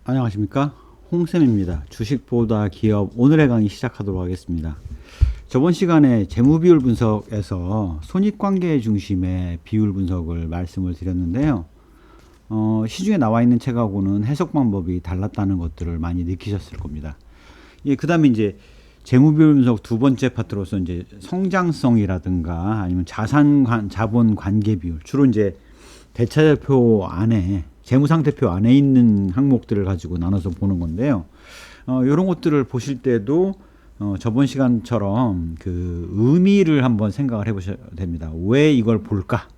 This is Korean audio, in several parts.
안녕하십니까, 홍쌤입니다. 주식보다 기업, 오늘의 강의 시작하도록 하겠습니다. 저번 시간에 재무비율 분석에서 손익관계 중심의 비율 분석을 말씀을 드렸는데요. 시중에 나와 있는 책하고는 해석 방법이 달랐다는 것들을 많이 느끼셨을 겁니다. 그 다음에 이제 재무비율 분석 두 번째 파트로서 이제 성장성이라든가 아니면 자본 관계 비율, 주로 이제 대차대표 안에, 재무상태표 안에 있는 항목들을 가지고 나눠서 보는 건데요. 이런 것들을 보실 때도 저번 시간처럼 그 의미를 한번 생각을 해보셔야 됩니다. 왜 이걸 볼까?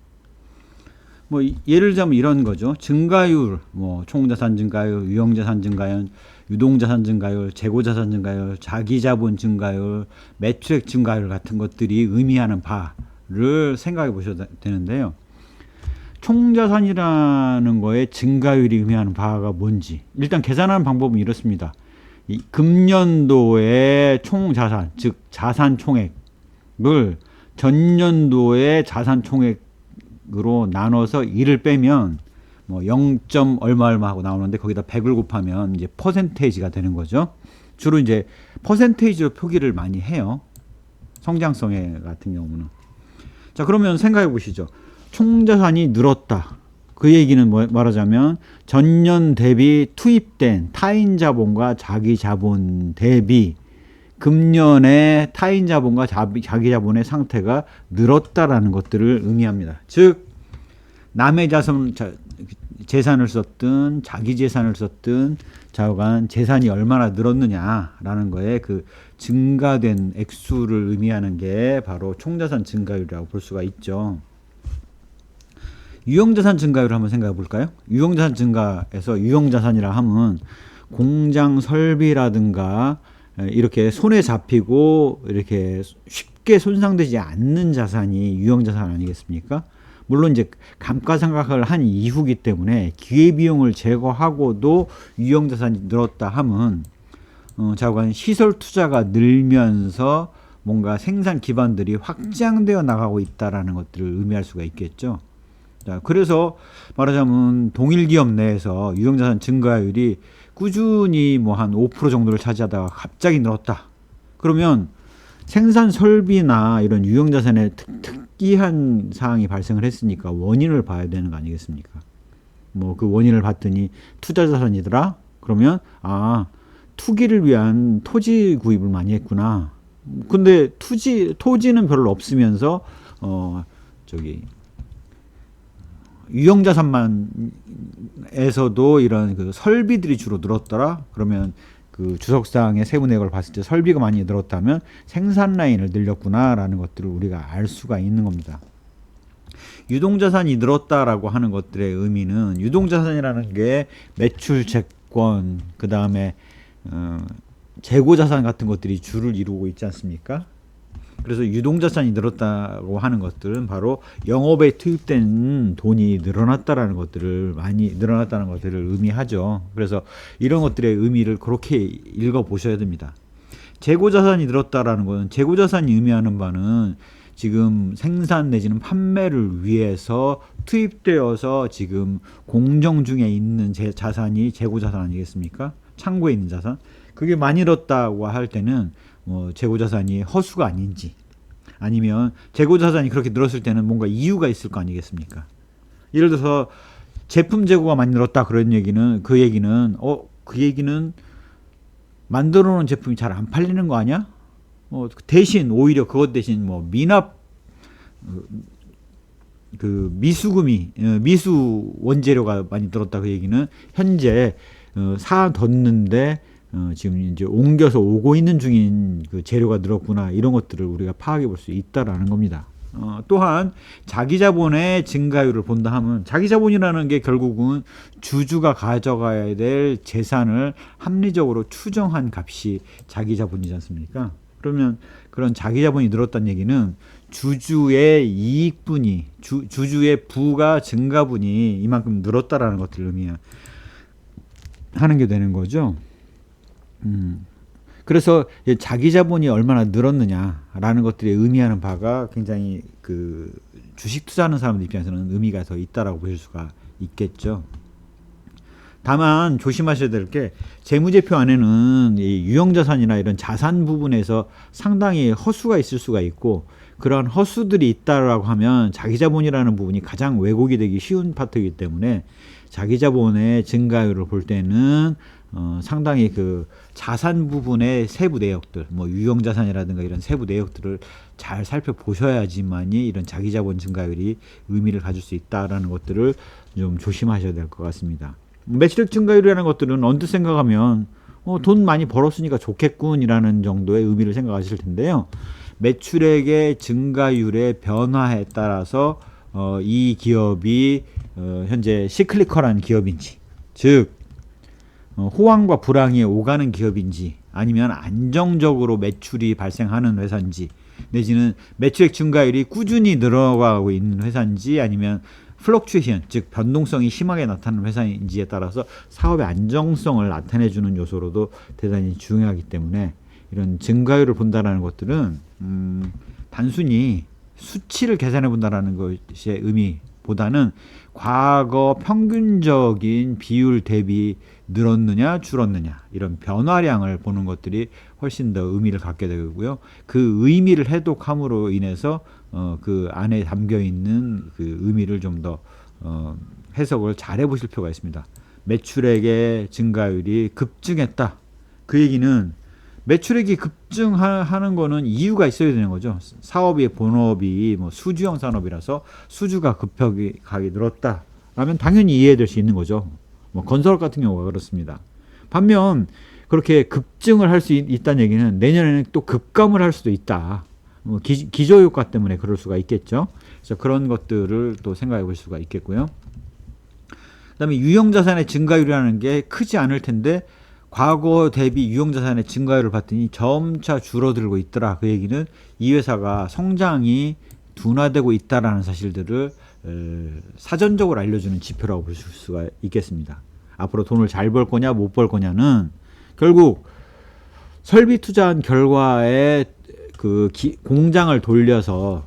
뭐 예를 들자면 이런 거죠. 증가율, 뭐 총자산 증가율, 유형자산 증가율, 유동자산 증가율, 재고자산 증가율, 자기자본 증가율, 매출액 증가율 같은 것들이 의미하는 바를 생각해 보셔야 되는데요. 총자산이라는 거에 증가율이 의미하는 바가 뭔지 일단 계산하는 방법은 이렇습니다. 이 금년도의 총자산, 즉 자산 총액을 전년도의 자산 총액으로 나눠서 1을 빼면 뭐 0. 얼마 하고 나오는데 거기다 100을 곱하면 이제 퍼센테이지가 되는 거죠. 주로 이제 퍼센테이지로 표기를 많이 해요. 성장성에 같은 경우는. 자, 그러면 생각해 보시죠. 총자산이 늘었다. 그 얘기는 말하자면 전년 대비 투입된 타인 자본과 자기 자본 대비 금년의 타인 자본과 자기 자본의 상태가 늘었다라는 것들을 의미합니다. 즉 남의 재산을 썼든 자기 재산을 썼든 좌우간 재산이 얼마나 늘었느냐라는 거에 그 증가된 액수를 의미하는 게 바로 총자산 증가율이라고 볼 수가 있죠. 유형자산 증가율을 한번 생각해 볼까요? 유형자산 증가에서 유형자산이라 하면 공장 설비라든가 이렇게 손에 잡히고 이렇게 쉽게 손상되지 않는 자산이 유형자산 아니겠습니까? 물론 이제 감가상각을 한 이후기 때문에 기회비용을 제거하고도 유형자산이 늘었다 하면 좌우간 시설 투자가 늘면서 뭔가 생산 기반들이 확장되어 나가고 있다라는 것들을 의미할 수가 있겠죠. 자, 그래서 말하자면 동일 기업 내에서 유형자산 증가율이 꾸준히 뭐 한 5% 정도를 차지하다가 갑자기 늘었다. 그러면 생산 설비나 이런 유형자산에 특이한 사항이 발생을 했으니까 원인을 봐야 되는 거 아니겠습니까? 뭐 그 원인을 봤더니 투자자산이더라. 그러면 투기를 위한 토지 구입을 많이 했구나. 근데 토지는 별로 없으면서 유형자산만에서도 이런 그 설비들이 주로 늘었더라. 그러면 그 주석상의 세부 내역을 봤을 때 설비가 많이 늘었다면 생산 라인을 늘렸구나라는 것들을 우리가 알 수가 있는 겁니다. 유동자산이 늘었다라고 하는 것들의 의미는 유동자산이라는 게 매출 채권, 그 다음에 재고자산 같은 것들이 주를 이루고 있지 않습니까? 그래서 유동자산이 늘었다고 하는 것들은 바로 영업에 투입된 돈이 늘어났다는 것들을 의미하죠. 그래서 이런 것들의 의미를 그렇게 읽어 보셔야 됩니다. 재고자산이 늘었다라는 것은 재고자산이 의미하는 바는 지금 생산 내지는 판매를 위해서 투입되어서 지금 공정 중에 있는 자산이 재고자산 아니겠습니까? 창고에 있는 자산. 그게 많이 늘었다고 할 때는 재고자산이 허수가 아닌지, 아니면 재고자산이 그렇게 늘었을 때는 뭔가 이유가 있을 거 아니겠습니까? 예를 들어서 제품 재고가 많이 늘었다, 그런 얘기는 그 얘기는 만들어 놓은 제품이 잘 안 팔리는 거 아니야? 대신 오히려 그것 대신 미납 그 미수 원재료가 많이 늘었다, 그 얘기는 현재 사뒀는데 지금 이제 옮겨서 오고 있는 중인 그 재료가 늘었구나, 이런 것들을 우리가 파악해 볼 수 있다라는 겁니다. 또한 자기자본의 증가율을 본다 하면, 자기자본이라는 게 결국은 주주가 가져가야 될 재산을 합리적으로 추정한 값이 자기자본이지 않습니까? 그러면 그런 자기자본이 늘었다는 얘기는 주주의 이익분이, 주주의 부가 증가분이 이만큼 늘었다라는 것들을 의미하는 게 되는 거죠. 그래서 자기 자본이 얼마나 늘었느냐라는 것들이 의미하는 바가 굉장히 그 주식 투자하는 사람들 입장에서는 의미가 더 있다라고 보실 수가 있겠죠. 다만 조심하셔야 될 게 재무제표 안에는 이 유형자산이나 이런 자산 부분에서 상당히 허수가 있을 수가 있고, 그런 허수들이 있다라고 하면 자기자본이라는 부분이 가장 왜곡이 되기 쉬운 파트이기 때문에 자기자본의 증가율을 볼 때는 상당히 그 자산 부분의 세부 내역들, 뭐 유형자산이라든가 이런 세부 내역들을 잘 살펴보셔야지만이 이런 자기자본 증가율이 의미를 가질 수 있다라는 것들을 좀 조심하셔야 될 것 같습니다. 매출액 증가율이라는 것들은 언뜻 생각하면 돈 많이 벌었으니까 좋겠군이라는 정도의 의미를 생각하실 텐데요. 매출액의 증가율의 변화에 따라서 이 기업이 현재 시클리컬한 기업인지, 즉 호황과 불황이 오가는 기업인지, 아니면 안정적으로 매출이 발생하는 회사인지, 내지는 매출액 증가율이 꾸준히 늘어가고 있는 회사인지, 아니면 플럭추에이션, 즉 변동성이 심하게 나타나는 회사인지에 따라서 사업의 안정성을 나타내주는 요소로도 대단히 중요하기 때문에 이런 증가율을 본다라는 것들은 단순히 수치를 계산해 본다라는 것의 의미보다는 과거 평균적인 비율 대비 늘었느냐 줄었느냐 이런 변화량을 보는 것들이 훨씬 더 의미를 갖게 되고요. 그 의미를 해독함으로 인해서 그 안에 담겨 있는 그 의미를 좀 더 해석을 잘 해보실 필요가 있습니다. 매출액의 증가율이 급증했다. 그 얘기는 매출액이 급증하는 거는 이유가 있어야 되는 거죠. 사업의 본업이 뭐 수주형 산업이라서 수주가 급격하게 늘었다 라면 당연히 이해될 수 있는 거죠. 뭐 건설 같은 경우가 그렇습니다. 반면 그렇게 급증을 할 수 있다는 얘기는 내년에는 또 급감을 할 수도 있다. 뭐 기저효과 때문에 그럴 수가 있겠죠. 그래서 그런 것들을 또 생각해 볼 수가 있겠고요. 그다음에 유형자산의 증가율이라는 게 크지 않을 텐데 과거 대비 유형자산의 증가율을 봤더니 점차 줄어들고 있더라. 그 얘기는 이 회사가 성장이 둔화되고 있다라는 사실들을 사전적으로 알려주는 지표라고 볼 수가 있겠습니다. 앞으로 돈을 잘 벌 거냐 못 벌 거냐는 결국 설비 투자한 결과에 그 공장을 돌려서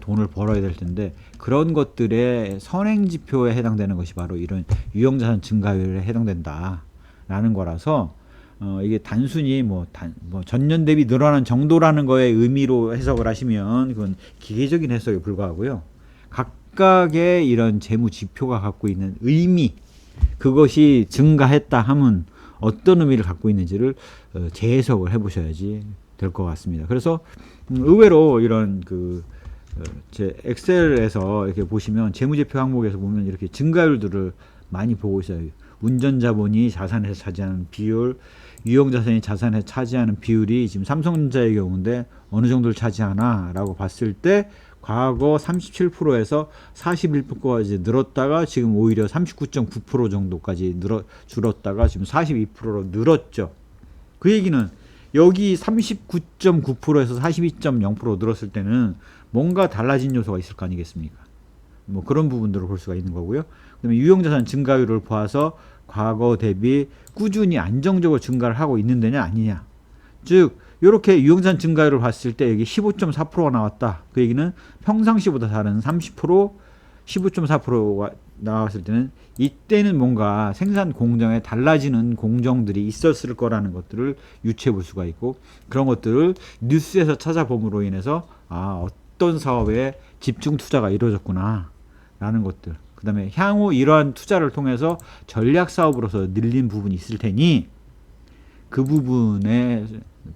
돈을 벌어야 될 텐데 그런 것들의 선행 지표에 해당되는 것이 바로 이런 유형자산 증가율에 해당된다라는 거라서 이게 단순히 뭐 전년 대비 늘어난 정도라는 거에 의미로 해석을 하시면 그건 기계적인 해석에 불과하고요. 각각의 이런 재무 지표가 갖고 있는 의미, 그것이 증가했다 하면 어떤 의미를 갖고 있는지를 재해석을 해보셔야지 될 것 같습니다. 그래서 의외로 이런 제 엑셀에서 이렇게 보시면 재무제표 항목에서 보면 이렇게 증가율들을 많이 보고 있어요. 운전자본이 자산에서 차지하는 비율, 유형자산이 자산에서 차지하는 비율이 지금 삼성전자의 경우인데 어느 정도를 차지하나 라고 봤을 때 과거 37%에서 41%까지 늘었다가 지금 오히려 39.9% 정도까지 줄었다가 지금 42%로 늘었죠. 그 얘기는 여기 39.9%에서 42.0% 늘었을 때는 뭔가 달라진 요소가 있을 거 아니겠습니까? 뭐 그런 부분들을 볼 수가 있는 거고요. 그다음에 유형자산 증가율을 봐서 과거 대비 꾸준히 안정적으로 증가를 하고 있는 데냐 아니냐. 즉 이렇게 유형자산 증가율을 봤을 때 여기 15.4%가 나왔다. 그 얘기는 평상시보다 다른 30%, 15.4%가 나왔을 때는 이때는 뭔가 생산 공정에 달라지는 공정들이 있었을 거라는 것들을 유추해 볼 수가 있고, 그런 것들을 뉴스에서 찾아봄으로 인해서 어떤 사업에 집중 투자가 이루어졌구나 라는 것들, 그 다음에 향후 이러한 투자를 통해서 전략 사업으로서 늘린 부분이 있을 테니 그 부분의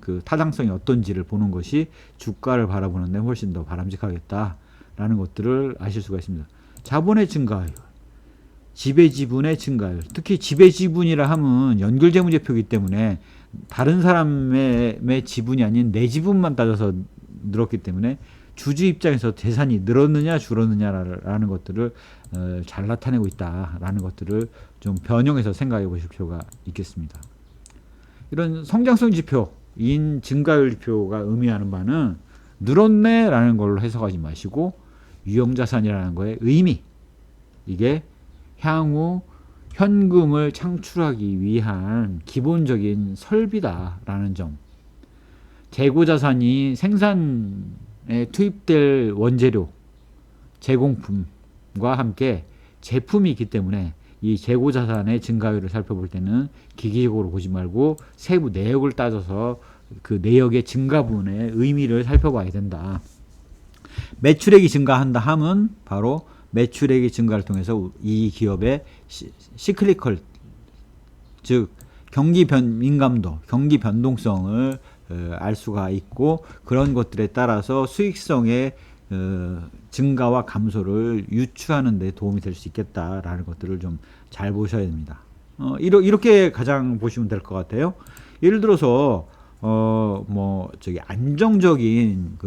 그 타당성이 어떤지를 보는 것이 주가를 바라보는 데 훨씬 더 바람직하겠다라는 것들을 아실 수가 있습니다. 자본의 증가율, 지배지분의 증가율, 특히 지배지분이라 하면 연결재무제표이기 때문에 다른 사람의 지분이 아닌 내 지분만 따져서 늘었기 때문에 주주 입장에서 재산이 늘었느냐 줄었느냐라는 것들을 잘 나타내고 있다라는 것들을 좀 변형해서 생각해 보실 필요가 있겠습니다. 이런 성장성 지표인 증가율 지표가 의미하는 바는 늘었네 라는 걸로 해석하지 마시고 유형자산이라는 거의 의미, 이게 향후 현금을 창출하기 위한 기본적인 설비다라는 점, 재고자산이 생산에 투입될 원재료, 제공품과 함께 제품이 있기 때문에 이 재고 자산의 증가율을 살펴볼 때는 기계적으로 보지 말고 세부 내역을 따져서 그 내역의 증가분의 의미를 살펴봐야 된다. 매출액이 증가한다 함은 바로 매출액의 증가를 통해서 이 기업의 시클리컬, 즉 경기 민감도, 경기 변동성을 알 수가 있고, 그런 것들에 따라서 수익성의 증가와 감소를 유추하는 데 도움이 될 수 있겠다라는 것들을 좀 잘 보셔야 됩니다. 이렇게 가장 보시면 될 것 같아요. 예를 들어서 안정적인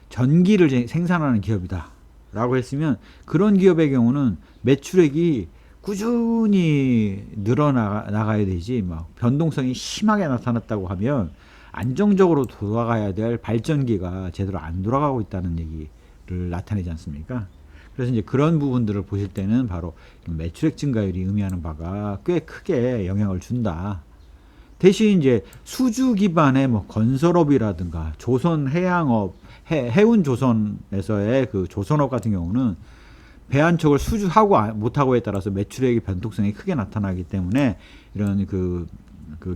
전기를 생산하는 기업이다 라고 했으면, 그런 기업의 경우는 매출액이 꾸준히 늘어나가야 되지, 막 변동성이 심하게 나타났다고 하면 안정적으로 돌아가야 될 발전기가 제대로 안 돌아가고 있다는 얘기를 나타내지 않습니까? 그래서 이제 그런 부분들을 보실 때는 바로 매출액 증가율이 의미하는 바가 꽤 크게 영향을 준다. 대신 이제 수주 기반의 건설업이라든가 조선 해양업, 해운 조선에서의 그 조선업 같은 경우는 배 한 척을 수주하고 못하고에 따라서 매출액의 변동성이 크게 나타나기 때문에 이런 그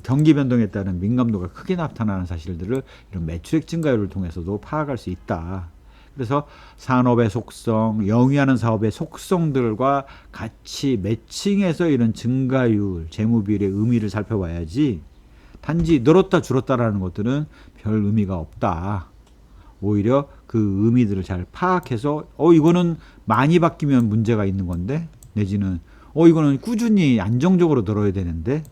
경기 변동에 따른 민감도가 크게 나타나는 사실들을 이런 매출액 증가율을 통해서도 파악할 수 있다. 그래서 산업의 속성, 영위하는 사업의 속성들과 같이 매칭해서 이런 증가율, 재무비율의 의미를 살펴봐야지, 단지 늘었다 줄었다라는 것들은 별 의미가 없다. 오히려 그 의미들을 잘 파악해서 이거는 많이 바뀌면 문제가 있는 건데, 내지는 이거는 꾸준히 안정적으로 늘어야 되는데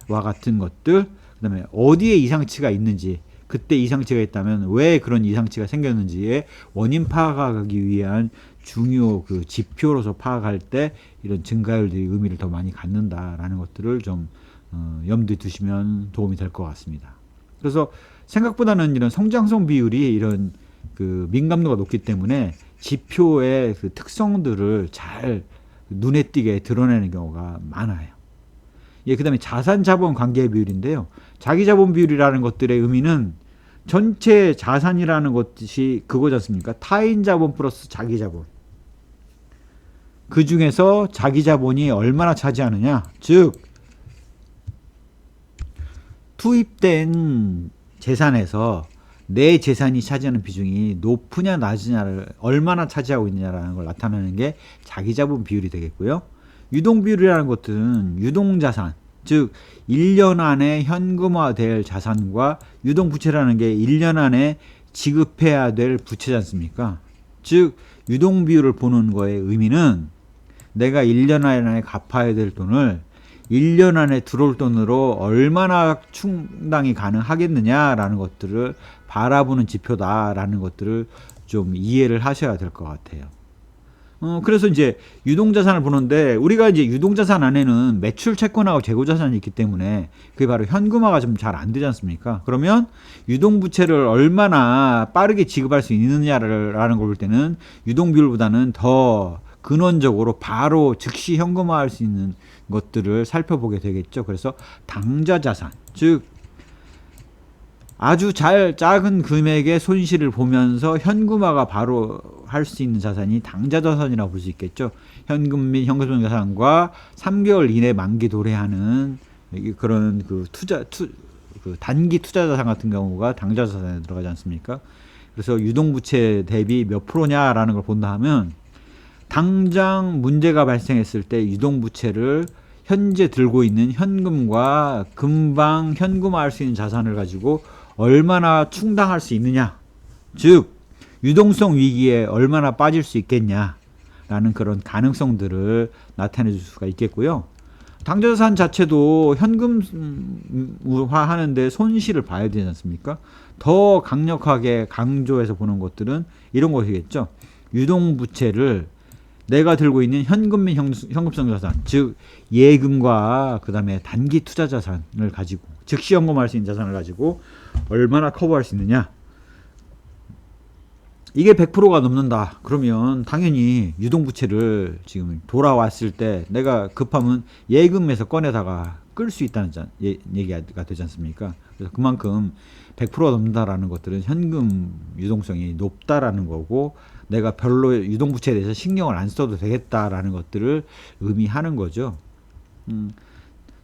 와 같은 것들, 그 다음에 어디에 이상치가 있는지, 그때 이상치가 있다면 왜 그런 이상치가 생겼는지의 원인 파악하기 위한 중요 그 지표로서 파악할 때 이런 증가율들이 의미를 더 많이 갖는다라는 것들을 좀 염두에 두시면 도움이 될 것 같습니다. 그래서 생각보다는 이런 성장성 비율이 이런 그 민감도가 높기 때문에 지표의 그 특성들을 잘 눈에 띄게 드러내는 경우가 많아요. 그 다음에 자산 자본 관계 비율인데요. 자기 자본 비율이라는 것들의 의미는 전체 자산이라는 것이 그거지 않습니까? 타인 자본 플러스 자기 자본. 그 중에서 자기 자본이 얼마나 차지하느냐. 즉, 투입된 재산에서 내 재산이 차지하는 비중이 높으냐 낮으냐를 얼마나 차지하고 있느냐라는 걸 나타내는 게 자기 자본 비율이 되겠고요. 유동 비율이라는 것은 유동 자산, 즉 1년 안에 현금화될 자산과 유동 부채라는 게 1년 안에 지급해야 될 부채지 않습니까? 즉 유동 비율을 보는 거의 의미는 내가 1년 안에 갚아야 될 돈을 1년 안에 들어올 돈으로 얼마나 충당이 가능하겠느냐라는 것들을 바라보는 지표다라는 것들을 좀 이해를 하셔야 될 것 같아요. 그래서 이제 유동자산을 보는데, 우리가 이제 유동자산 안에는 매출 채권하고 재고자산이 있기 때문에 그게 바로 현금화가 좀 잘 안 되지 않습니까? 그러면 유동부채를 얼마나 빠르게 지급할 수 있느냐라는 걸 볼 때는 유동비율보다는 더 근원적으로 바로 즉시 현금화할 수 있는 것들을 살펴보게 되겠죠. 그래서 당좌자산, 즉 아주 작은 금액의 손실을 보면서 현금화가 바로 할 수 있는 자산이 당좌자산이라고 볼 수 있겠죠. 현금 및 현금성 자산과 3개월 이내 만기 도래하는 그런 그 단기 투자 자산 같은 경우가 당좌자산에 들어가지 않습니까? 그래서 유동부채 대비 몇 프로냐라는 걸 본다 하면, 당장 문제가 발생했을 때 유동부채를 현재 들고 있는 현금과 금방 현금화할 수 있는 자산을 가지고 얼마나 충당할 수 있느냐, 즉 유동성 위기에 얼마나 빠질 수 있겠냐라는 그런 가능성들을 나타내 줄 수가 있겠고요. 당좌자산 자체도 현금화하는데 손실을 봐야 되지 않습니까? 더 강력하게 강조해서 보는 것들은 이런 것이겠죠. 유동부채를 내가 들고 있는 현금 및 현금성 자산, 즉 예금과 그 다음에 단기 투자 자산을 가지고, 즉시 현금화할 수 있는 자산을 가지고 얼마나 커버할 수 있느냐. 이게 100%가 넘는다. 그러면 당연히 유동부채를 지금 돌아왔을 때 내가 급하면 예금에서 꺼내다가 끌 수 있다는 얘기가 되지 않습니까? 그래서 그만큼 100%가 넘는다라는 것들은 현금 유동성이 높다라는 거고, 내가 별로 유동부채에 대해서 신경을 안 써도 되겠다라는 것들을 의미하는 거죠.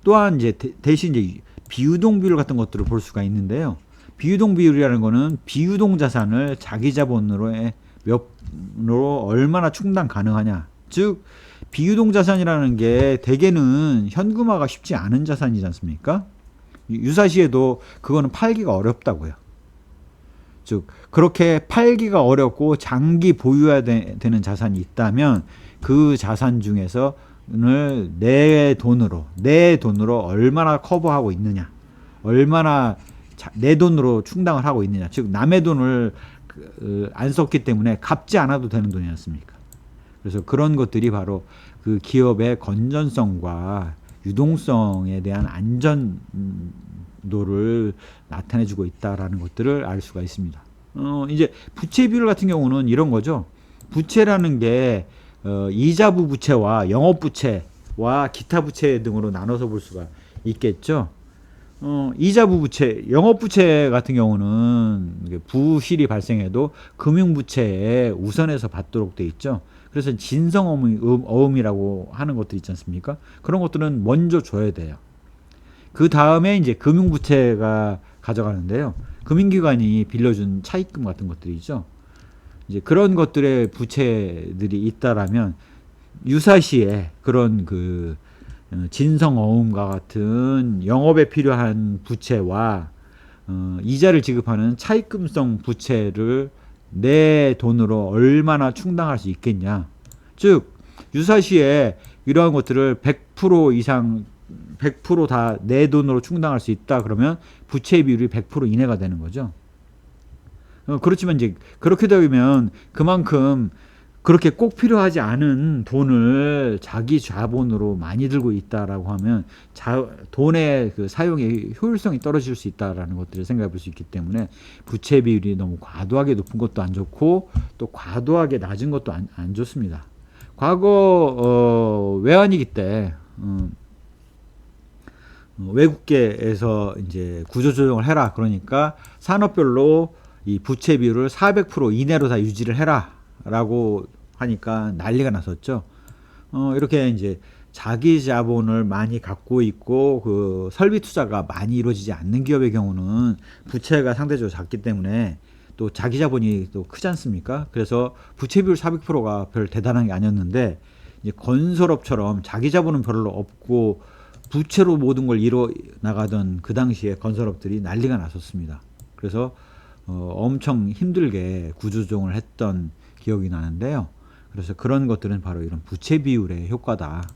또한 이제 대신 이제 비유동 비율 같은 것들을 볼 수가 있는데요. 비유동 비율이라는 거는 비유동 자산을 자기 자본으로 얼마나 충당 가능하냐. 즉 비유동 자산이라는 게 대개는 현금화가 쉽지 않은 자산이지 않습니까? 유사시에도 그거는 팔기가 어렵다고요. 즉 그렇게 팔기가 어렵고 장기 보유해야 되는 자산이 있다면 그 자산 중에서 내 돈으로 얼마나 커버하고 있느냐, 얼마나 내 돈으로 충당을 하고 있느냐, 즉 남의 돈을 안 썼기 때문에 갚지 않아도 되는 돈이 었습니까? 그래서 그런 것들이 바로 그 기업의 건전성과 유동성에 대한 안전도를 나타내주고 있다라는 것들을 알 수가 있습니다. 이제 부채 비율 같은 경우는 이런 거죠. 부채라는 게 이자부 부채와 영업부채와 기타 부채 등으로 나눠서 볼 수가 있겠죠. 이자부 부채, 영업부채 같은 경우는 부실이 발생해도 금융부채에 우선해서 받도록 돼 있죠. 그래서 진성어음이라고 하는 것들 있지 않습니까? 그런 것들은 먼저 줘야 돼요. 그 다음에 이제 금융부채가 가져가는데요. 금융기관이 빌려준 차입금 같은 것들이죠. 이제 그런 것들의 부채들이 있다라면 유사시에 그런 그 진성어음과 같은 영업에 필요한 부채와 이자를 지급하는 차입금성 부채를 내 돈으로 얼마나 충당할 수 있겠냐. 즉 유사시에 이러한 것들을 100% 이상 100% 다 내 돈으로 충당할 수 있다 그러면 부채 비율이 100% 이내가 되는 거죠. 그렇지만 이제 그렇게 되면 그만큼 그렇게 꼭 필요하지 않은 돈을 자기 자본으로 많이 들고 있다라고 하면 돈의 그 사용의 효율성이 떨어질 수 있다라는 것들을 생각해 볼 수 있기 때문에 부채 비율이 너무 과도하게 높은 것도 안 좋고 또 과도하게 낮은 것도 안 좋습니다. 과거 외환위기 때 외국계에서 이제 구조조정을 해라, 그러니까 산업별로 이 부채 비율을 400% 이내로 다 유지를 해라 라고 하니까 난리가 났었죠. 이렇게 이제 자기 자본을 많이 갖고 있고 그 설비 투자가 많이 이루어지지 않는 기업의 경우는 부채가 상대적으로 작기 때문에 또 자기 자본이 또 크지 않습니까? 그래서 부채 비율 400%가 별 대단한 게 아니었는데, 이제 건설업처럼 자기 자본은 별로 없고 부채로 모든 걸 이뤄 나가던 그 당시에 건설업들이 난리가 났었습니다. 그래서 엄청 힘들게 구조조정을 했던 기억이 나는데요. 그래서 그런 것들은 바로 이런 부채 비율의 효과다.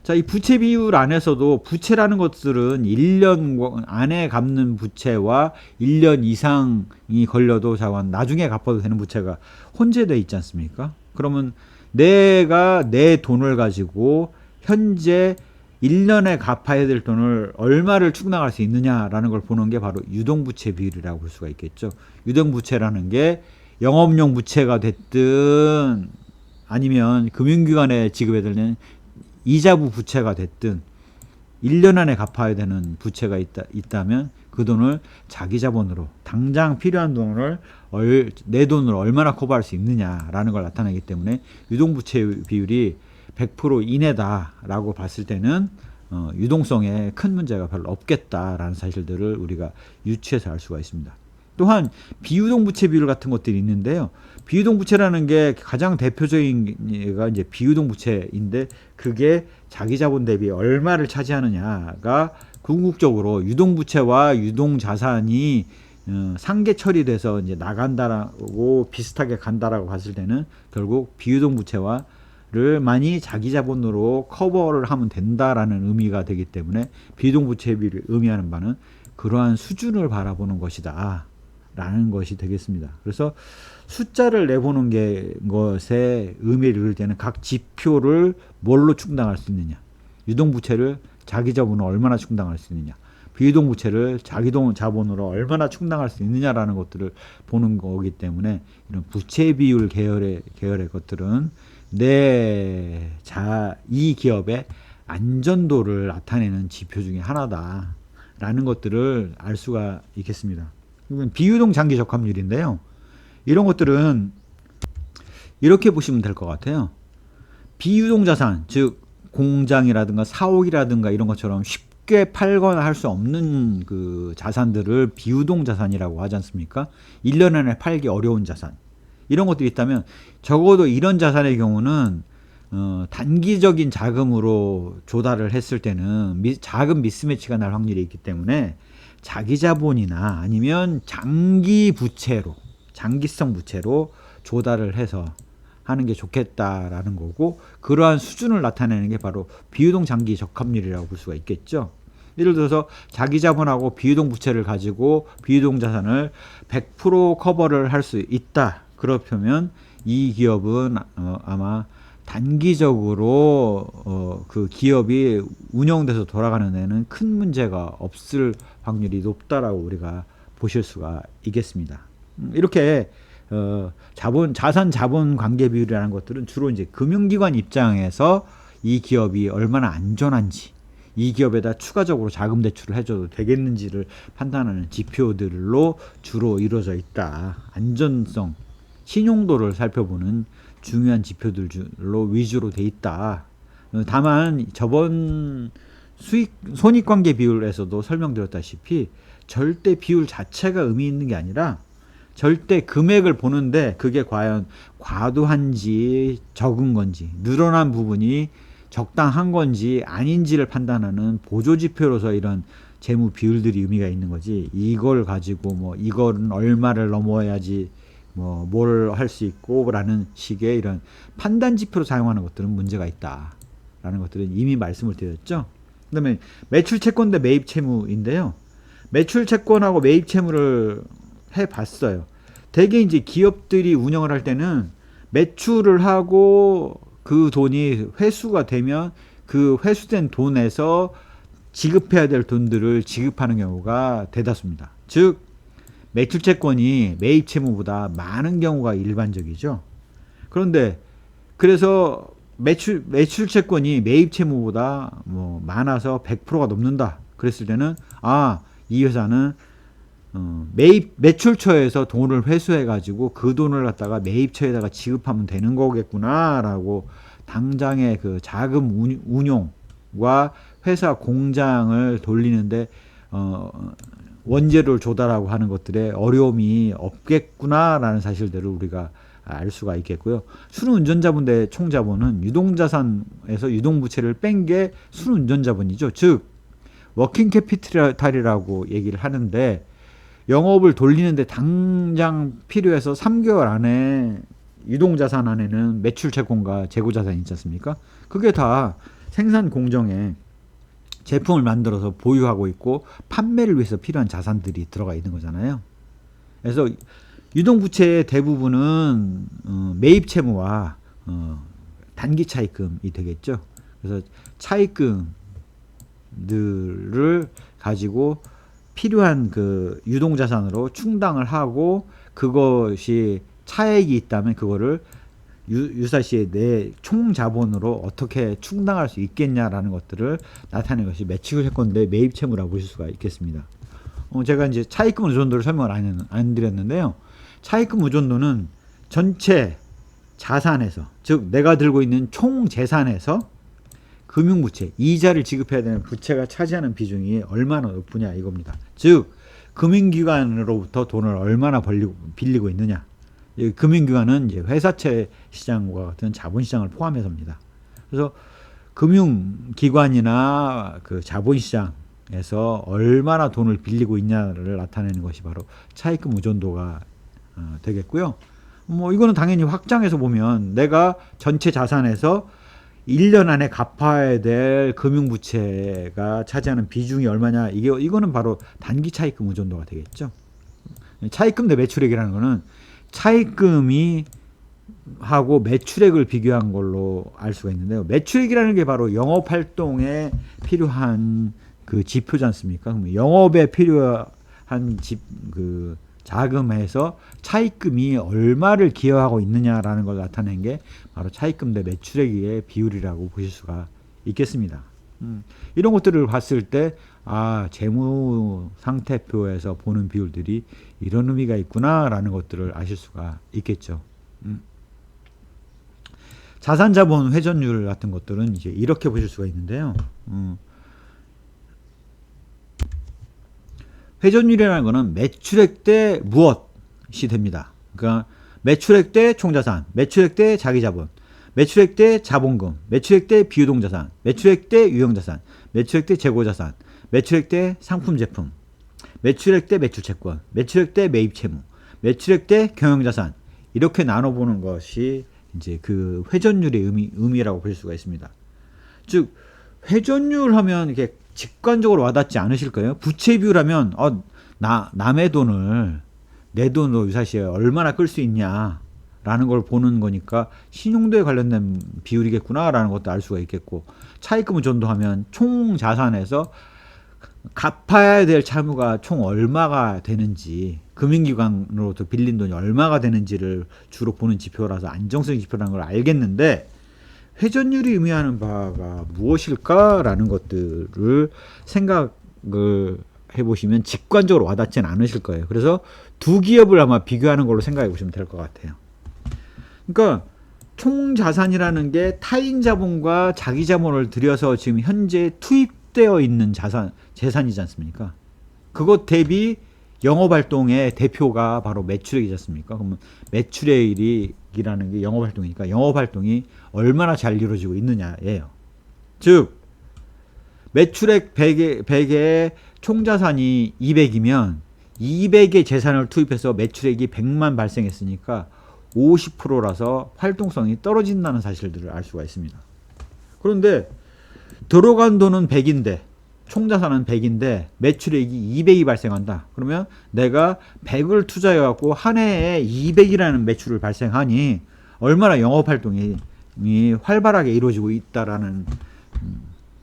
자, 이 부채 비율 안에서도 부채라는 것들은 1년 안에 갚는 부채와 1년 이상이 걸려도 나중에 갚아도 되는 부채가 혼재되어 있지 않습니까? 그러면 내가 내 돈을 가지고 현재 1년에 갚아야 될 돈을 얼마를 충당할 수 있느냐라는 걸 보는 게 바로 유동부채 비율이라고 볼 수가 있겠죠. 유동부채라는 게 영업용 부채가 됐든 아니면 금융기관에 지급해야 되는 이자부 부채가 됐든 1년 안에 갚아야 되는 부채가 있다면 그 돈을 자기 자본으로 당장 필요한 돈을 내 돈으로 얼마나 커버할 수 있느냐라는 걸 나타내기 때문에 유동부채 비율이 100% 이내다라고 봤을 때는 유동성에 큰 문제가 별로 없겠다라는 사실들을 우리가 유추해서 알 수가 있습니다. 또한 비유동부채 비율 같은 것들이 있는데요. 비유동부채라는 게 가장 대표적인 게 이제 비유동부채인데, 그게 자기 자본 대비 얼마를 차지하느냐가 궁극적으로 유동부채와 유동자산이 상계 처리돼서 이제 나간다라고 비슷하게 간다라고 봤을 때는 결국 비유동부채와 를 많이 자기 자본으로 커버를 하면 된다라는 의미가 되기 때문에 비유동부채 비율이 의미하는 바는 그러한 수준을 바라보는 것이다 라는 것이 되겠습니다. 그래서 숫자를 내보는 것에 의미를 이룰 때는 각 지표를 뭘로 충당할 수 있느냐, 유동부채를 자기 자본으로 얼마나 충당할 수 있느냐, 비유동부채를 자기 자본으로 얼마나 충당할 수 있느냐라는 것들을 보는 거기 때문에 이런 부채 비율 계열의 것들은 이 기업의 안전도를 나타내는 지표 중에 하나다라는 것들을 알 수가 있겠습니다. 이건 비유동 장기 적합률인데요. 이런 것들은 이렇게 보시면 될 것 같아요. 비유동 자산, 즉 공장이라든가 사옥이라든가 이런 것처럼 쉽게 팔거나 할 수 없는 그 자산들을 비유동 자산이라고 하지 않습니까? 1년 안에 팔기 어려운 자산. 이런 것들이 있다면 적어도 이런 자산의 경우는 단기적인 자금으로 조달을 했을 때는 자금 미스매치가 날 확률이 있기 때문에 자기 자본이나 아니면 장기 부채로, 장기성 부채로 조달을 해서 하는 게 좋겠다라는 거고, 그러한 수준을 나타내는 게 바로 비유동 장기 적합률이라고 볼 수가 있겠죠. 예를 들어서 자기 자본하고 비유동 부채를 가지고 비유동 자산을 100% 커버를 할 수 있다. 그렇다면 이 기업은 아마 단기적으로 그 기업이 운영돼서 돌아가는 데는 큰 문제가 없을 확률이 높다라고 우리가 보실 수가 있겠습니다. 이렇게 자산 자본 관계 비율이라는 것들은 주로 이제 금융기관 입장에서 이 기업이 얼마나 안전한지, 이 기업에다 추가적으로 자금 대출을 해줘도 되겠는지를 판단하는 지표들로 주로 이루어져 있다. 안전성, 신용도를 살펴보는 중요한 지표들로 위주로 돼 있다. 다만 저번 손익관계 비율에서도 설명드렸다시피 절대 비율 자체가 의미 있는 게 아니라 절대 금액을 보는데 그게 과연 과도한지 적은 건지, 늘어난 부분이 적당한 건지 아닌지를 판단하는 보조지표로서 이런 재무 비율들이 의미가 있는 거지, 이걸 가지고 뭐 이거는 얼마를 넘어야지 뭐 뭘 할 수 있고 라는 식의 이런 판단지표로 사용하는 것들은 문제가 있다 라는 것들은 이미 말씀을 드렸죠. 그 다음에 매출채권 대 매입채무인데요. 매출채권하고 매입채무를 해봤어요. 대개 이제 기업들이 운영을 할 때는 매출을 하고 그 돈이 회수가 되면 그 회수된 돈에서 지급해야 될 돈들을 지급하는 경우가 대다수입니다. 즉 매출채권이 매입채무보다 많은 경우가 일반적이죠. 그런데 그래서 매출채권이 매입채무보다 뭐 많아서 100%가 넘는다. 그랬을 때는 이 회사는 매출처에서 돈을 회수해 가지고 그 돈을 갖다가 매입처에다가 지급하면 되는 거겠구나라고 당장의 그 자금 운용과 회사 공장을 돌리는데 원재료를 조달하고 하는 것들에 어려움이 없겠구나라는 사실들을 우리가 알 수가 있겠고요. 순운전자본 대 총자본은 유동자산에서 유동부채를 뺀 게 순운전자본이죠. 즉 워킹 캐피탈이라고 얘기를 하는데, 영업을 돌리는데 당장 필요해서 3개월 안에 유동자산 안에는 매출채권과 재고자산이 있지 않습니까? 그게 다 생산 공정에 제품을 만들어서 보유하고 있고 판매를 위해서 필요한 자산들이 들어가 있는 거잖아요. 그래서 유동부채의 대부분은 매입채무와 단기 차입금이 되겠죠. 그래서 차입금들을 가지고 필요한 그 유동자산으로 충당을 하고, 그것이 차액이 있다면 그거를 유사시에 내 총자본으로 어떻게 충당할 수 있겠냐라는 것들을 나타내는 것이 매출채권 대 매입채무라고 보실 수가 있겠습니다. 제가 이제 차입금 의존도를 설명을 안 드렸는데요. 차입금 의존도는 전체 자산에서, 즉 내가 들고 있는 총 재산에서 금융부채, 이자를 지급해야 되는 부채가 차지하는 비중이 얼마나 높으냐 이겁니다. 즉 금융기관으로부터 돈을 얼마나 빌리고 있느냐. 금융기관은 이제 회사채 시장과 같은 자본시장을 포함해서입니다. 그래서 금융기관이나 그 자본시장에서 얼마나 돈을 빌리고 있냐를 나타내는 것이 바로 차입금 의존도가 되겠고요. 뭐 이거는 당연히 확장해서 보면 내가 전체 자산에서 1년 안에 갚아야 될 금융부채가 차지하는 비중이 얼마냐, 이거는 바로 단기 차입금 의존도가 되겠죠. 차입금 대 매출액이라는 거는 차입금이 하고 매출액을 비교한 걸로 알 수가 있는데요. 매출액이라는 게 바로 영업활동에 필요한 그 지표지 않습니까? 그럼 영업에 필요한 그 자금에서 차입금이 얼마를 기여하고 있느냐라는 걸 나타낸 게 바로 차입금 대 매출액의 비율이라고 보실 수가 있겠습니다. 이런 것들을 봤을 때 재무 상태표에서 보는 비율들이 이런 의미가 있구나라는 것들을 아실 수가 있겠죠. 자산 자본 회전율 같은 것들은 이제 이렇게 보실 수가 있는데요. 회전율이라는 것은 매출액 대 무엇이 됩니다. 그러니까 매출액 대 총자산, 매출액 대 자기자본, 매출액 대 자본금, 매출액 대 비유동자산, 매출액 대 유형자산, 매출액 대 재고자산, 매출액 대 상품 제품, 매출액 대 매출채권, 매출액 대 매입채무, 매출액 대 경영자산, 이렇게 나눠보는 것이 이제 그 회전율의 의미라고 볼 수가 있습니다. 즉 회전율 하면 이렇게 직관적으로 와닿지 않으실까요? 부채 비율하면 남의 돈을 내 돈으로 유사시에 얼마나 끌 수 있냐라는 걸 보는 거니까 신용도에 관련된 비율이겠구나라는 것도 알 수가 있겠고, 차입금을 전도하면 총 자산에서 갚아야 될 차무가 총 얼마가 되는지, 금융기관으로부터 빌린 돈이 얼마가 되는지를 주로 보는 지표라서 안정성 지표라는 걸 알겠는데, 회전율이 의미하는 바가 무엇일까라는 것들을 생각을 해보시면 직관적으로 와닿지는 않으실 거예요. 그래서 두 기업을 아마 비교하는 걸로 생각해 보시면 될 것 같아요. 그러니까 총자산이라는 게 타인 자본과 자기 자본을 들여서 지금 현재 투입되어 있는 재산이지 않습니까? 그것 대비 영업활동의 대표가 바로 매출액이지 않습니까? 그러면 매출액이라는 게 영업활동이니까 영업활동이 얼마나 잘 이루어지고 있느냐예요. 즉 매출액 100에 총자산이 200이면 200의 재산을 투입해서 매출액이 100만 발생했으니까 50%라서 활동성이 떨어진다는 사실들을 알 수가 있습니다. 그런데 들어간 돈은 100인데 총자산은 100인데 매출액이 200이 발생한다. 그러면 내가 100을 투자해 갖고 한 해에 200이라는 매출을 발생하니 얼마나 영업활동이 활발하게 이루어지고 있다라는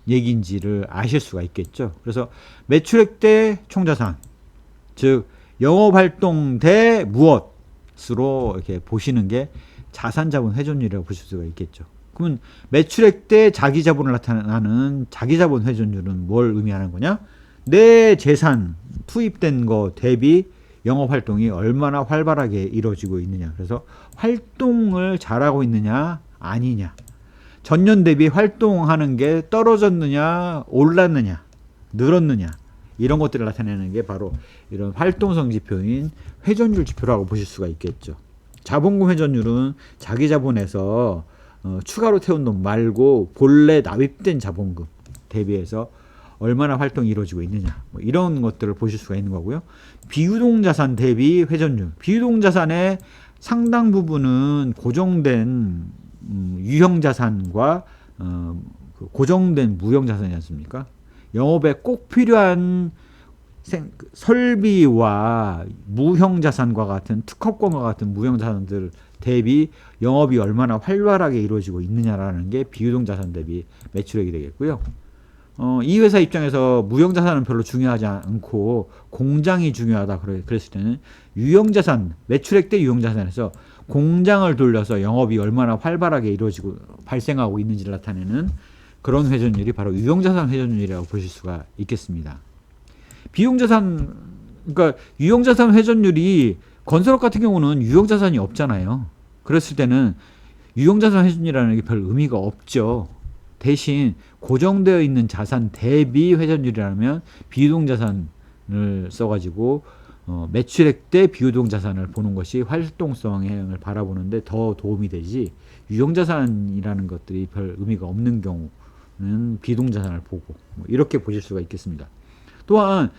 얘기인지를 아실 수가 있겠죠. 그래서 매출액 대 총자산, 즉 영업활동 대 무엇으로 이렇게 보시는 게 자산자본 회전율이라고 보실 수가 있겠죠. 그러면 매출액 대 자기자본을 나타나는 자기자본 회전율은 뭘 의미하는 거냐? 내 재산 투입된 거 대비 영업활동이 얼마나 활발하게 이루어지고 있느냐. 그래서 활동을 잘하고 있느냐 아니냐, 전년 대비 활동하는 게 떨어졌느냐 올랐느냐 늘었느냐, 이런 것들을 나타내는 게 바로 이런 활동성 지표인 회전율 지표라고 보실 수가 있겠죠. 자본금 회전율은 자기 자본에서 추가로 태운 돈 말고 본래 납입된 자본금 대비해서 얼마나 활동이 이루어지고 있느냐, 이런 것들을 보실 수가 있는 거고요. 비유동자산 대비 회전율, 비유동자산의 상당 부분은 고정된 유형자산과 고정된 무형자산이지 않습니까? 영업에 꼭 필요한 설비와 무형자산과 같은 특허권과 같은 무형자산들 대비 영업이 얼마나 활발하게 이루어지고 있느냐라는 게 비유동자산 대비 매출액이 되겠고요. 이 회사 입장에서 무형자산은 별로 중요하지 않고 공장이 중요하다 그랬을 때는 유형자산, 매출액 대 유형자산에서 공장을 돌려서 영업이 얼마나 활발하게 이루어지고 발생하고 있는지를 나타내는 그런 회전율이 바로 유형자산 회전율이라고 보실 수가 있겠습니다. 비용자산, 그러니까 유형자산 회전율이 건설업 같은 경우는 유형자산이 없잖아요. 그랬을 때는 유형자산 회전율이라는 게 별 의미가 없죠. 대신 고정되어 있는 자산 대비 회전율이라면 비유동자산을 써가지고 매출액 대 비유동자산을 보는 것이 활동성을 바라보는데 더 도움이 되지, 유형자산이라는 것들이 별 의미가 없는 경우는 비유동자산을 보고 이렇게 보실 수가 있겠습니다. 또한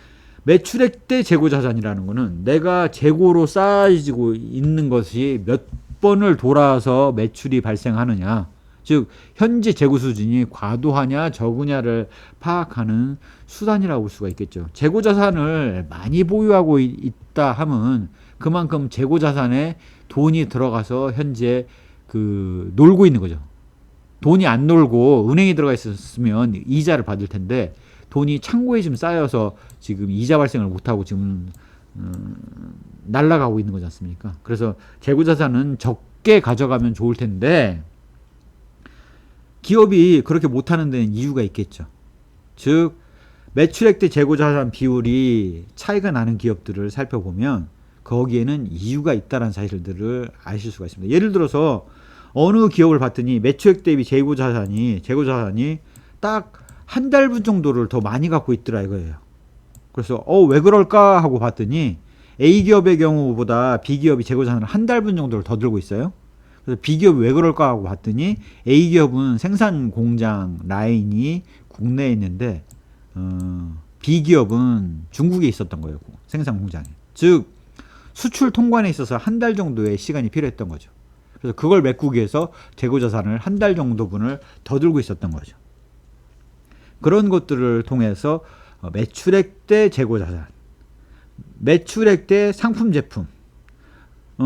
매출액 대 재고자산이라는 것은 내가 재고로 쌓아지고 있는 것이 몇 번을 돌아서 매출이 발생하느냐, 즉 현재 재고 수준이 과도하냐 적으냐를 파악하는 수단이라고 볼 수가 있겠죠. 재고자산을 많이 보유하고 있다 하면 그만큼 재고자산에 돈이 들어가서 현재 놀고 있는 거죠. 돈이 안 놀고 은행에 들어가 있었으면 이자를 받을 텐데 돈이 창고에 지금 쌓여서 지금 이자 발생을 못하고 지금 날아가고 있는 거지 않습니까? 그래서 재고자산은 적게 가져가면 좋을 텐데 기업이 그렇게 못하는 데는 이유가 있겠죠. 즉 매출액 대 재고자산 비율이 차이가 나는 기업들을 살펴보면 거기에는 이유가 있다는 사실들을 아실 수가 있습니다. 예를 들어서 어느 기업을 봤더니 매출액 대비 재고자산이 딱 한 달분 정도를 더 많이 갖고 있더라 이거예요. 그래서 왜 그럴까 하고 봤더니 A 기업의 경우보다 B 기업이 재고자산을 한 달분 정도를 더 들고 있어요. 그래서 B 기업이 왜 그럴까 하고 봤더니 A 기업은 생산 공장 라인이 국내에 있는데 B 기업은 중국에 있었던 거예요. 생산 공장에. 즉 수출 통관에 있어서 한 달 정도의 시간이 필요했던 거죠. 그래서 그걸 메꾸기 위해서 재고자산을 한 달 정도분을 더 들고 있었던 거죠. 그런 것들을 통해서 매출액 대 재고자산, 매출액 대 상품 제품.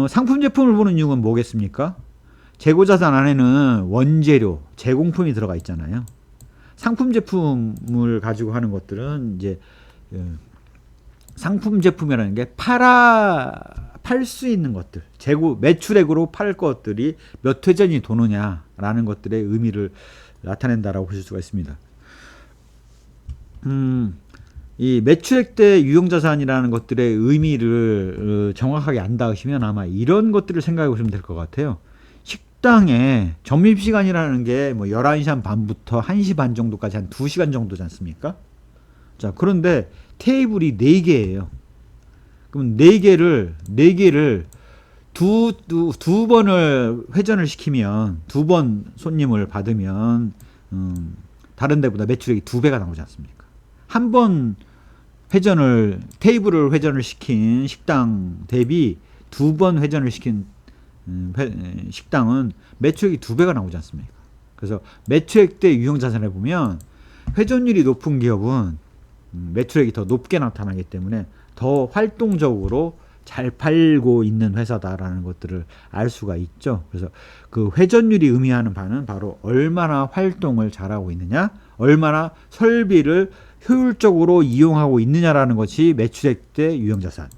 상품 제품을 보는 이유는 뭐겠습니까? 재고자산 안에는 원재료, 제공품이 들어가 있잖아요. 상품 제품을 가지고 하는 것들은 이제 상품 제품이라는 게 팔 수 있는 것들, 매출액으로 팔 것들이 몇 회전이 도느냐라는 것들의 의미를 나타낸다라고 보실 수가 있습니다. 이 매출액 대 유형자산이라는 것들의 의미를 정확하게 안 닿으시면 아마 이런 것들을 생각해 보시면 될 것 같아요. 식당에 점심시간이라는 게 뭐 11시 반부터 1시 반 정도까지 한 2시간 정도지 않습니까? 자, 그런데 테이블이 4개예요. 그럼 4개를 두 번을 회전을 시키면, 2번 손님을 받으면 다른 데보다 매출액이 2배가 나오지 않습니까? 한 번 테이블을 회전을 시킨 식당 대비 2번 회전을 시킨 식당은 매출액이 2배가 나오지 않습니까? 그래서 매출액 대 유형자산을 보면 회전율이 높은 기업은 매출액이 더 높게 나타나기 때문에 더 활동적으로 잘 팔고 있는 회사다라는 것들을 알 수가 있죠. 그래서 그 회전율이 의미하는 바는 바로 얼마나 활동을 잘하고 있느냐, 얼마나 설비를 효율적으로 이용하고 있느냐라는 것이 매출액 대 유형자산.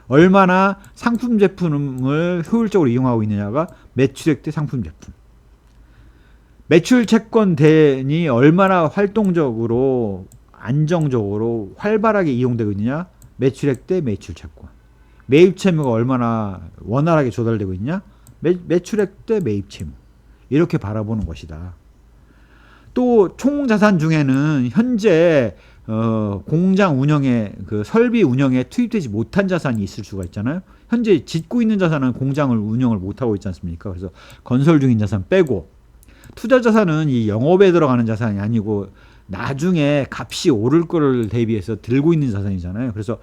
얼마나 상품 제품을 효율적으로 이용하고 있느냐가 매출액 대 상품 제품. 매출 채권 대니 얼마나 활동적으로 안정적으로 활발하게 이용되고 있느냐, 매출액 대 매출 채권. 매입 채무가 얼마나 원활하게 조달되고 있냐, 매출액 대 매입 채무. 이렇게 바라보는 것이다. 또 총자산 중에는 현재 공장 운영에, 그 설비 운영에 투입되지 못한 자산이 있을 수가 있잖아요. 현재 짓고 있는 자산은 공장을 운영을 못하고 있지 않습니까? 그래서 건설 중인 자산 빼고, 투자 자산은 이 영업에 들어가는 자산이 아니고 나중에 값이 오를 거를 대비해서 들고 있는 자산이잖아요. 그래서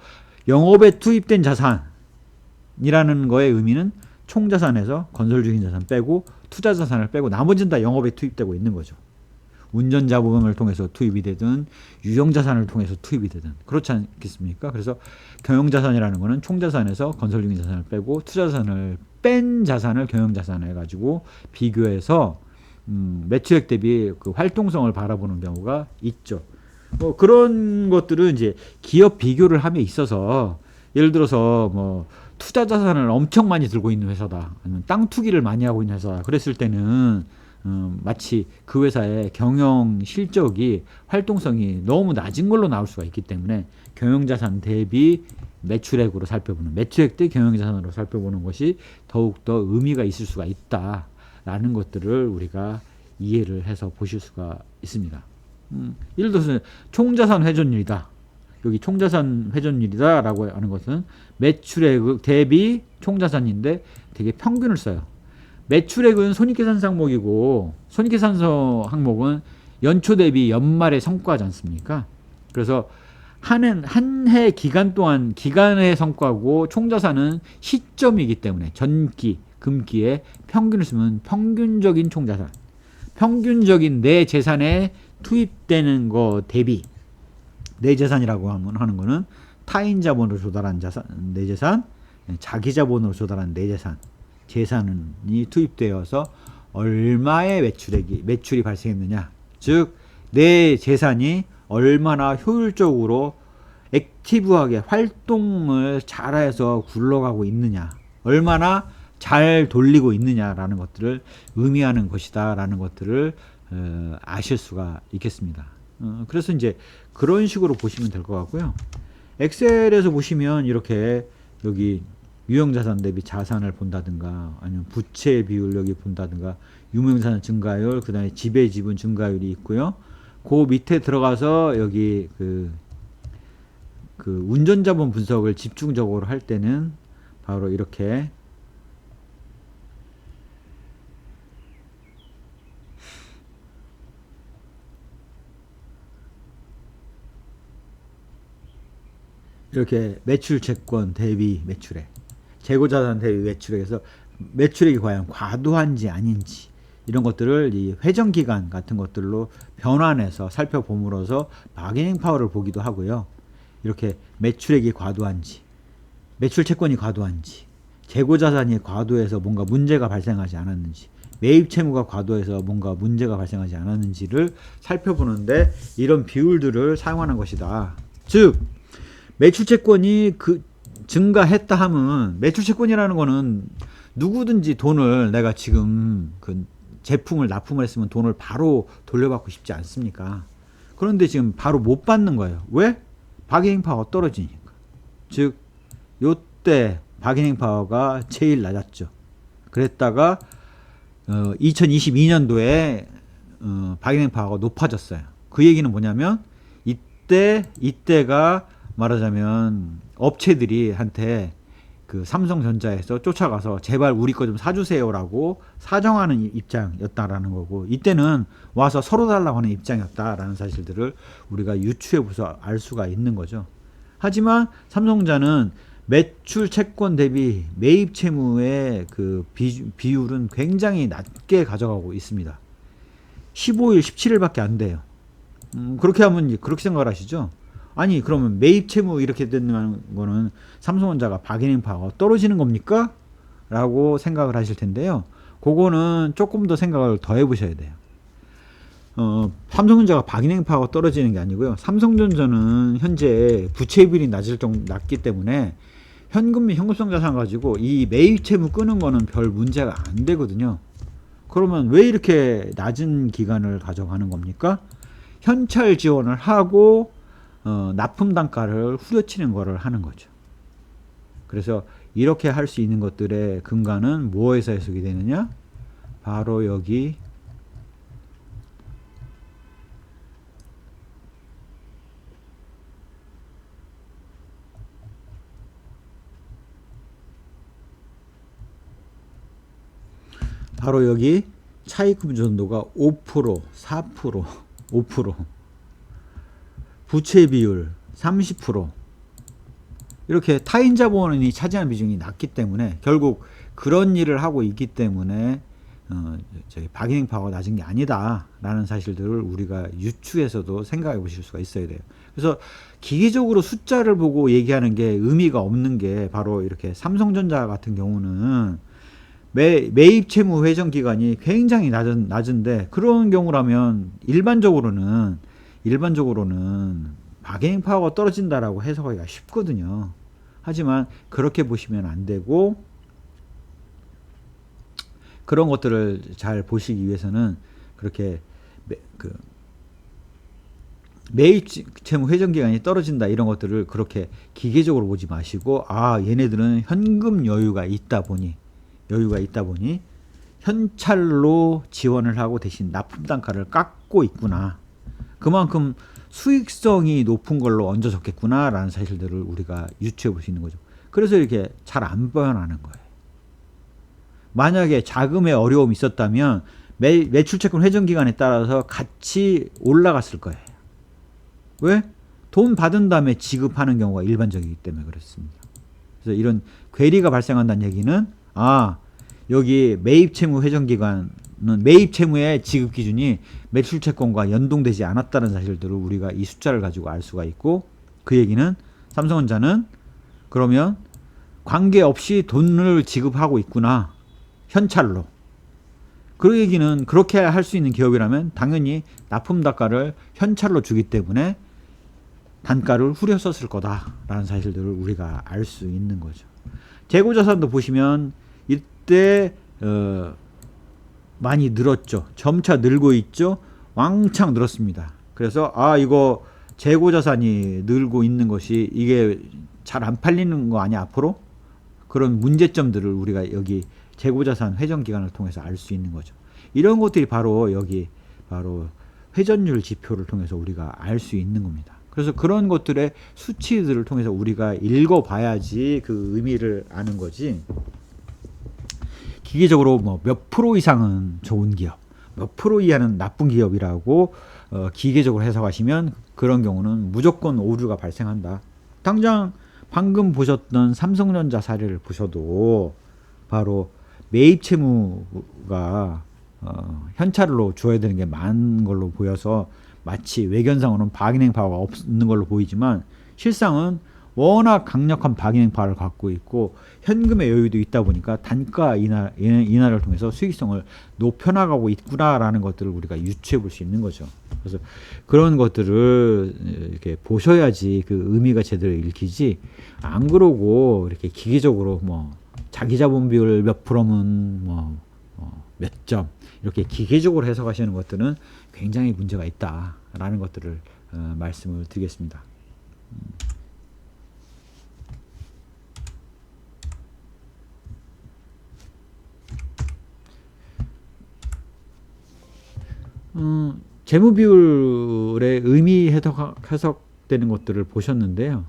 영업에 투입된 자산이라는 거의 의미는 총자산에서 건설 중인 자산 빼고 투자 자산을 빼고 나머지는 다 영업에 투입되고 있는 거죠. 운전자금을 통해서 투입이 되든 유형자산을 통해서 투입이 되든 그렇지 않겠습니까? 그래서 경영자산이라는 거는 총자산에서 건설 중인 자산을 빼고 투자자산을 뺀 자산을 경영자산 해가지고 비교해서 매출액 대비 그 활동성을 바라보는 경우가 있죠. 뭐 그런 것들은 이제 기업 비교를 함에 있어서, 예를 들어서 뭐 투자 자산을 엄청 많이 들고 있는 회사다, 아니면 땅 투기를 많이 하고 있는 회사다, 그랬을 때는 마치 그 회사의 경영 실적이, 활동성이 너무 낮은 걸로 나올 수가 있기 때문에 경영자산 대비 매출액으로 살펴보는, 매출액 대 경영자산으로 살펴보는 것이 더욱더 의미가 있을 수가 있다라는 것들을 우리가 이해를 해서 보실 수가 있습니다. 예를 들어서 총자산 회전율이다. 여기 총자산 회전율이다 라고 하는 것은 매출액 대비 총자산인데 되게 평균을 써요. 매출액은 손익계산 항목이고, 손익계산 항목은 연초 대비 연말의 성과지 않습니까? 그래서 한 해 기간 동안 기간의 성과고, 총자산은 시점이기 때문에 전기, 금기에 평균을 쓰면 평균적인 총자산, 평균적인 내 재산에 투입되는 거 대비, 내 재산이라고 하는 거는 타인 자본으로 조달한 자산, 내 재산, 자기 자본으로 조달한 내 재산, 재산이 투입되어서 얼마의 매출이 발생했느냐, 즉 내 재산이 얼마나 효율적으로 액티브하게 활동을 잘해서 굴러가고 있느냐, 얼마나 잘 돌리고 있느냐라는 것들을 의미하는 것이다 라는 것들을 아실 수가 있겠습니다. 그래서 이제 그런 식으로 보시면 될 것 같고요. 엑셀에서 보시면 이렇게 여기 유형자산 대비 자산을 본다든가 아니면 부채 비율 여기 본다든가 유무형자산 증가율 그 다음에 지배지분 증가율이 있고요. 그 밑에 들어가서 여기 그 운전자본 분석을 집중적으로 할 때는 바로 이렇게 매출 채권 대비 매출액, 재고자산 대비 매출액에서 매출액이 과연 과도한지 아닌지 이런 것들을 이 회전기간 같은 것들로 변환해서 살펴봄으로써 바게닝 파워를 보기도 하고요. 이렇게 매출액이 과도한지, 매출 채권이 과도한지, 재고자산이 과도해서 뭔가 문제가 발생하지 않았는지, 매입 채무가 과도해서 뭔가 문제가 발생하지 않았는지를 살펴보는데 이런 비율들을 사용하는 것이다. 즉 매출 채권이 증가했다 하면 매출 채권이라는 거는 누구든지 돈을 내가 지금 그 제품을 납품을 했으면 돈을 바로 돌려받고 싶지 않습니까? 그런데 지금 바로 못 받는 거예요. 왜? 바게닝 파워가 떨어지니까. 즉 요때 바게닝 파워가 제일 낮았죠. 그랬다가 2022년도에 바게닝 파워가 높아졌어요. 그 얘기는 뭐냐면 이때가 말하자면 업체들이 한테 그 삼성전자에서 쫓아가서 제발 우리 거 좀 사주세요라고 사정하는 입장이었다라는 거고, 이때는 와서 서로 달라고 하는 입장이었다라는 사실들을 우리가 유추해보서 알 수가 있는 거죠. 하지만 삼성전자는 매출 채권 대비 매입 채무의 그 비율은 굉장히 낮게 가져가고 있습니다. 15일, 17일밖에 안 돼요. 그렇게 하면 그렇게 생각을 하시죠? 아니 그러면 매입 채무 이렇게 되는 거는 삼성전자가 바게닝 파워가 떨어지는 겁니까? 라고 생각을 하실 텐데요. 그거는 조금 더 생각을 더 해보셔야 돼요. 삼성전자가 바게닝 파워가 떨어지는 게 아니고요. 삼성전자는 현재 부채 비율이 낮기 때문에 현금 및 현금성 자산 가지고 이 매입 채무 끄는 거는 별 문제가 안 되거든요. 그러면 왜 이렇게 낮은 기간을 가져가는 겁니까? 현찰 지원을 하고 납품 단가를 후려치는 거를 하는 거죠. 그래서 이렇게 할 수 있는 것들의 근간은 무엇에서 해석이 되느냐? 바로 여기 차입금 전도가 5%, 4%, 5%, 부채 비율 30%, 이렇게 타인 자본이 차지하는 비중이 낮기 때문에 결국 그런 일을 하고 있기 때문에 바게닝 파워가 낮은 게 아니다라는 사실들을 우리가 유추해서도 생각해 보실 수가 있어야 돼요. 그래서 기계적으로 숫자를 보고 얘기하는 게 의미가 없는 게 바로 이렇게 삼성전자 같은 경우는 매입 채무 회전 기간이 굉장히 낮은데 그런 경우라면 일반적으로는 바게닝 파워가 떨어진다라고 해석하기가 쉽거든요. 하지만 그렇게 보시면 안 되고, 그런 것들을 잘 보시기 위해서는 그렇게 매입 채무 회전 기간이 떨어진다 이런 것들을 그렇게 기계적으로 보지 마시고, 얘네들은 현금 여유가 있다 보니 현찰로 지원을 하고 대신 납품 단가를 깎고 있구나, 그만큼 수익성이 높은 걸로 얹어졌겠구나 라는 사실들을 우리가 유추해 볼 수 있는 거죠. 그래서 이렇게 잘 안 변하는 거예요. 만약에 자금에 어려움이 있었다면 매출채권 회전기간에 따라서 같이 올라갔을 거예요. 왜? 돈 받은 다음에 지급하는 경우가 일반적이기 때문에 그렇습니다. 그래서 이런 괴리가 발생한다는 얘기는 여기 매입채무 회전기간은 매입 채무의 지급 기준이 매출 채권과 연동되지 않았다는 사실들을 우리가 이 숫자를 가지고 알 수가 있고, 그 얘기는 삼성전자는 그러면 관계없이 돈을 지급하고 있구나, 현찰로. 그 얘기는 그렇게 할 수 있는 기업이라면 당연히 납품 단가를 현찰로 주기 때문에 단가를 후려썼을 거다라는 사실들을 우리가 알 수 있는 거죠. 재고자산도 보시면 이때 많이 늘었죠. 점차 늘고 있죠. 왕창 늘었습니다. 그래서 이거 재고 자산이 늘고 있는 것이 이게 잘 안 팔리는 거 아니야 앞으로? 그런 문제점들을 우리가 여기 재고 자산 회전 기간을 통해서 알 수 있는 거죠. 이런 것들이 바로 여기 바로 회전율 지표를 통해서 우리가 알 수 있는 겁니다. 그래서 그런 것들의 수치들을 통해서 우리가 읽어봐야지 그 의미를 아는 거지. 기계적으로 뭐 몇 프로 이상은 좋은 기업, 몇 프로 이하는 나쁜 기업이라고 기계적으로 해석하시면 그런 경우는 무조건 오류가 발생한다. 당장 방금 보셨던 삼성전자 사례를 보셔도 바로 매입 채무가 현찰로 줘야 되는 게 많은 걸로 보여서 마치 외견상으로는 박인행 파워가 없는 걸로 보이지만 실상은 워낙 강력한 박인행 파워를 갖고 있고 현금의 여유도 있다 보니까 단가 인하를 통해서 수익성을 높여나가고 있구나라는 것들을 우리가 유추해 볼 수 있는 거죠. 그래서 그런 것들을 이렇게 보셔야지 그 의미가 제대로 읽히지, 안 그러고 이렇게 기계적으로 뭐 자기 자본 비율 몇 프로면 뭐 몇 점 이렇게 기계적으로 해석하시는 것들은 굉장히 문제가 있다라는 것들을 말씀을 드리겠습니다. 재무 비율의 의미 해석되는 것들을 보셨는데요.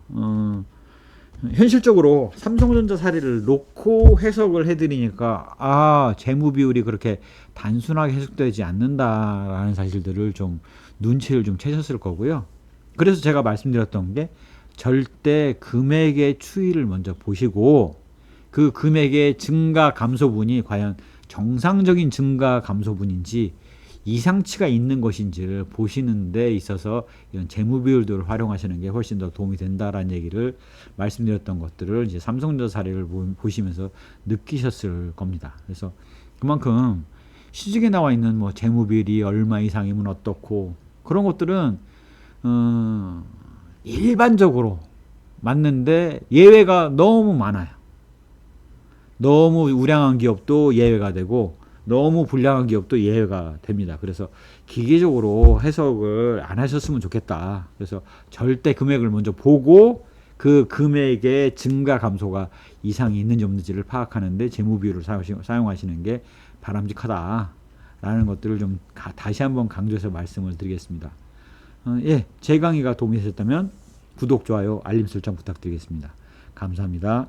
현실적으로 삼성전자 사례를 놓고 해석을 해드리니까 재무 비율이 그렇게 단순하게 해석되지 않는다라는 사실들을 좀 눈치를 좀 채셨을 거고요. 그래서 제가 말씀드렸던 게 절대 금액의 추이를 먼저 보시고 그 금액의 증가 감소분이 과연 정상적인 증가 감소분인지 이상치가 있는 것인지를 보시는 데 있어서 이런 재무 비율들을 활용하시는 게 훨씬 더 도움이 된다라는 얘기를 말씀드렸던 것들을 이제 삼성전자 사례를 보시면서 느끼셨을 겁니다. 그래서 그만큼 시중에 나와 있는 뭐 재무 비율이 얼마 이상이면 어떻고 그런 것들은 일반적으로 맞는데 예외가 너무 많아요. 너무 우량한 기업도 예외가 되고 너무 불량한 기업도 예외가 됩니다. 그래서 기계적으로 해석을 안 하셨으면 좋겠다. 그래서 절대 금액을 먼저 보고 그 금액의 증가 감소가 이상이 있는지 없는지를 파악하는데 재무 비율을 사용하시는 게 바람직하다라는 것들을 좀 다시 한번 강조해서 말씀을 드리겠습니다. 제 강의가 도움이 되셨다면 구독, 좋아요, 알림 설정 부탁드리겠습니다. 감사합니다.